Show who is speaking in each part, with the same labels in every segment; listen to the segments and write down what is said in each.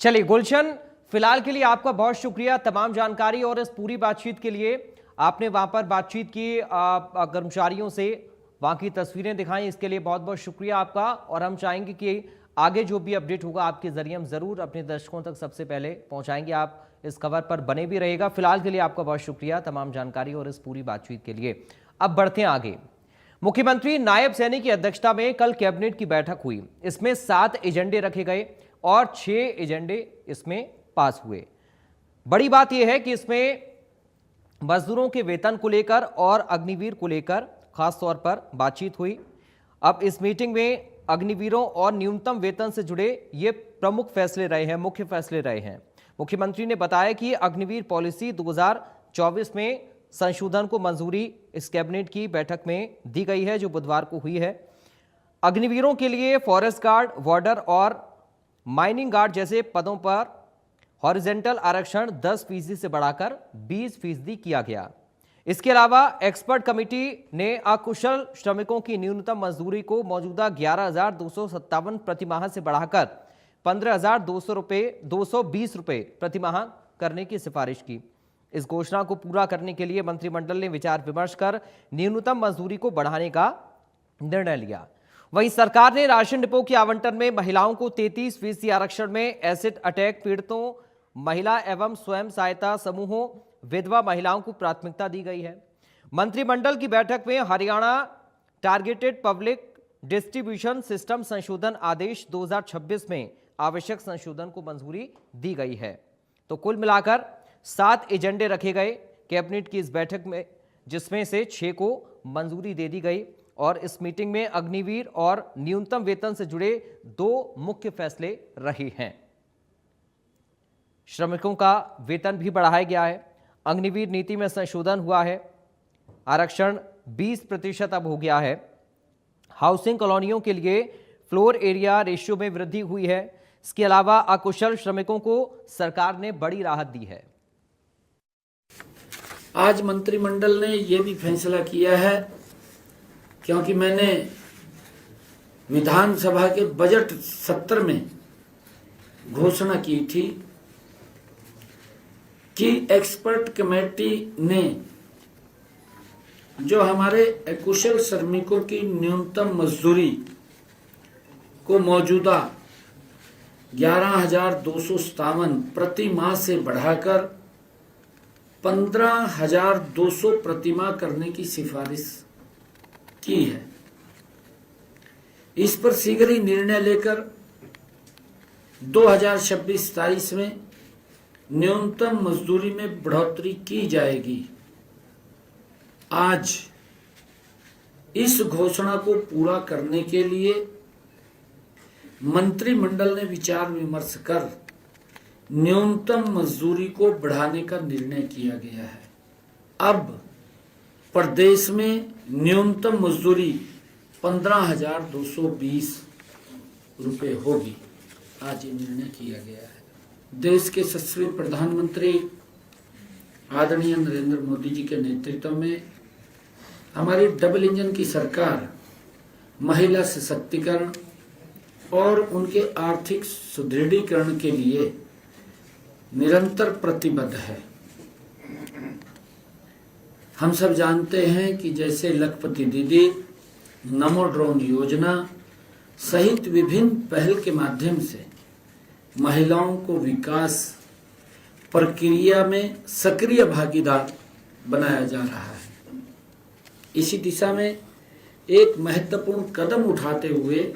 Speaker 1: चलिए गुलशन, फिलहाल के लिए आपका बहुत शुक्रिया तमाम जानकारी और इस पूरी बातचीत के लिए। आपने वहां पर बातचीत की कर्मचारियों से, वहां की तस्वीरें दिखाई, इसके लिए बहुत बहुत शुक्रिया आपका। और हम चाहेंगे कि आगे जो भी अपडेट होगा आपके जरिए हम जरूर अपने दर्शकों तक सबसे पहले पहुंचाएंगे। आप इस खबर पर बने भी रहेगा। फिलहाल के लिए आपका बहुत शुक्रिया तमाम जानकारी और इस पूरी बातचीत के लिए। अब बढ़ते हैं आगे। मुख्यमंत्री नायब सैनी की अध्यक्षता में कल कैबिनेट की बैठक हुई। इसमें 7 एजेंडे रखे गए और 6 एजेंडे इसमें पास हुए। बड़ी बात यह है कि इसमें मजदूरों के वेतन को लेकर और अग्निवीर को लेकर खास तौर पर बातचीत हुई। अब इस मीटिंग में अग्निवीरों और न्यूनतम वेतन से जुड़े ये प्रमुख फैसले रहे हैं, मुख्य फैसले रहे हैं। मुख्यमंत्री ने बताया कि अग्निवीर पॉलिसी 2024 में संशोधन को मंजूरी इस कैबिनेट की बैठक में दी गई है, जो बुधवार को हुई है। अग्निवीरों के लिए फॉरेस्ट गार्ड, वार्डर और माइनिंग गार्ड जैसे पदों पर हॉरिजेंटल आरक्षण 10% से बढ़ाकर 20% किया गया। इसके अलावा एक्सपर्ट कमेटी ने अकुशल श्रमिकों की न्यूनतम मजदूरी को मौजूदा 11,257 प्रतिमाह से बढ़ाकर 15,220 रुपये प्रतिमाह करने की सिफारिश की। इस घोषणा को पूरा करने के लिए मंत्रिमंडल ने विचार विमर्श कर न्यूनतम मजदूरी को बढ़ाने का निर्णय लिया। वहीं सरकार ने राशन डिपो के आवंटन में महिलाओं को 33% आरक्षण में एसिड अटैक पीड़ितों, महिला एवं स्वयं सहायता समूहों, विधवा महिलाओं को प्राथमिकता दी गई है। मंत्रिमंडल की बैठक में Haryana targeted public distribution system संशोधन आदेश 2026 में आवश्यक संशोधन को मंजूरी दी गई है। तो कुल मिलाकर 7 एजेंडे रखे गए कैबिनेट की इस बैठक में, जिसमें से 6 को मंजूरी दे दी गई। और इस मीटिंग में अग्निवीर और न्यूनतम वेतन से जुड़े 2 मुख्य फैसले रहे हैं। श्रमिकों का वेतन भी बढ़ाया गया है। अग्निवीर नीति में संशोधन हुआ है। आरक्षण 20% अब हो गया है। हाउसिंग कॉलोनियों के लिए फ्लोर एरिया रेशियो में वृद्धि हुई है। इसके अलावा अकुशल श्रमिकों को सरकार ने बड़ी राहत दी है।
Speaker 2: आज मंत्रिमंडल ने यह भी फैसला किया है, क्योंकि मैंने विधानसभा के बजट सत्र में घोषणा की थी कि एक्सपर्ट कमेटी ने जो हमारे अकुशल श्रमिकों की न्यूनतम मजदूरी को मौजूदा 11,257 प्रति माह से बढ़ाकर 15,200 प्रति माह करने की सिफारिश की है, इस पर शीघ्र ही निर्णय लेकर 2026-27 में न्यूनतम मजदूरी में बढ़ोतरी की जाएगी। आज इस घोषणा को पूरा करने के लिए मंत्रिमंडल ने विचार विमर्श कर न्यूनतम मजदूरी को बढ़ाने का निर्णय किया गया है। अब प्रदेश में न्यूनतम मजदूरी 15,220 रुपये होगी। आज ये निर्णय किया गया है। देश के यशस्वी प्रधानमंत्री आदरणीय नरेंद्र मोदी जी के नेतृत्व में हमारी डबल इंजन की सरकार महिला सशक्तिकरण और उनके आर्थिक सुदृढ़ीकरण के लिए निरंतर प्रतिबद्ध है। हम सब जानते हैं कि जैसे लखपति दीदी, नमो ड्रोन योजना सहित विभिन्न पहल के माध्यम से महिलाओं को विकास प्रक्रिया में सक्रिय भागीदार बनाया जा रहा है। इसी दिशा में एक महत्वपूर्ण कदम उठाते हुए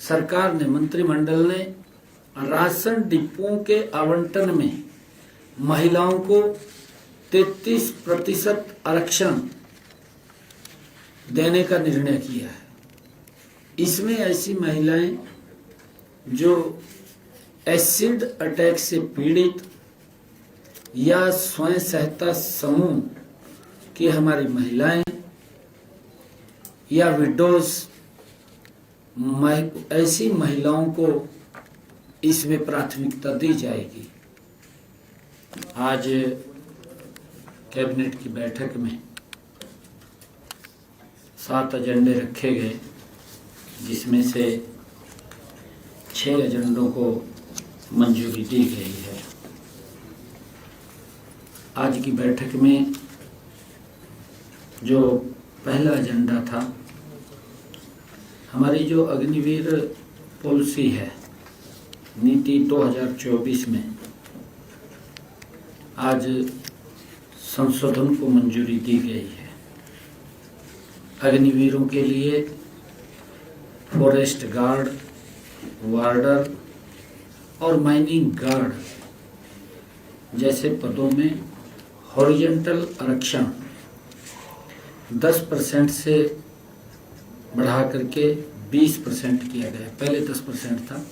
Speaker 2: सरकार ने, मंत्रिमंडल ने राशन डिपों के आवंटन में महिलाओं को 33% आरक्षण देने का निर्णय किया है। इसमें ऐसी महिलाएं जो एसिड अटैक से पीड़ित या स्वयं सहायता समूह की हमारी महिलाएं या विडोज, ऐसी महिलाओं को इसमें प्राथमिकता दी जाएगी। आज कैबिनेट की बैठक में 7 एजेंडे रखे गए, जिसमें से 6 एजेंडों को मंजूरी दी गई है। आज की बैठक में जो पहला एजेंडा था, हमारी जो अग्निवीर पॉलिसी है नीति 2024 में आज संशोधन को मंजूरी दी गई है। अग्निवीरों के लिए फॉरेस्ट गार्ड, वार्डर और माइनिंग गार्ड जैसे पदों में हॉरिजॉन्टल आरक्षण 10% से बढ़ा करके 20% किया गया। पहले 10% था,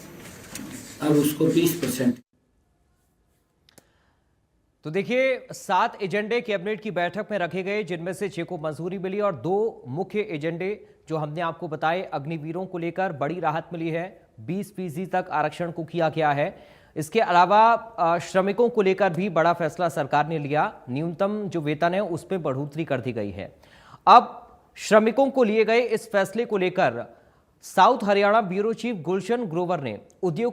Speaker 2: अब उसको 20%।
Speaker 1: तो देखिए 7 एजेंडे कैबिनेट की बैठक में रखे गए, जिनमें से 6 को मंजूरी मिली और 2 मुख्य एजेंडे जो हमने आपको बताए अग्निवीरों को लेकर बड़ी राहत मिली है। 20% तक आरक्षण को किया गया है। इसके अलावा श्रमिकों को लेकर भी बड़ा फैसला सरकार ने लिया। न्यूनतम जो वेतन है उसमें बढ़ोतरी कर दी गई है। अब श्रमिकों को लिए गए इस फैसले को लेकर south Haryana bureau chief Gulshan Grover ने उद्योग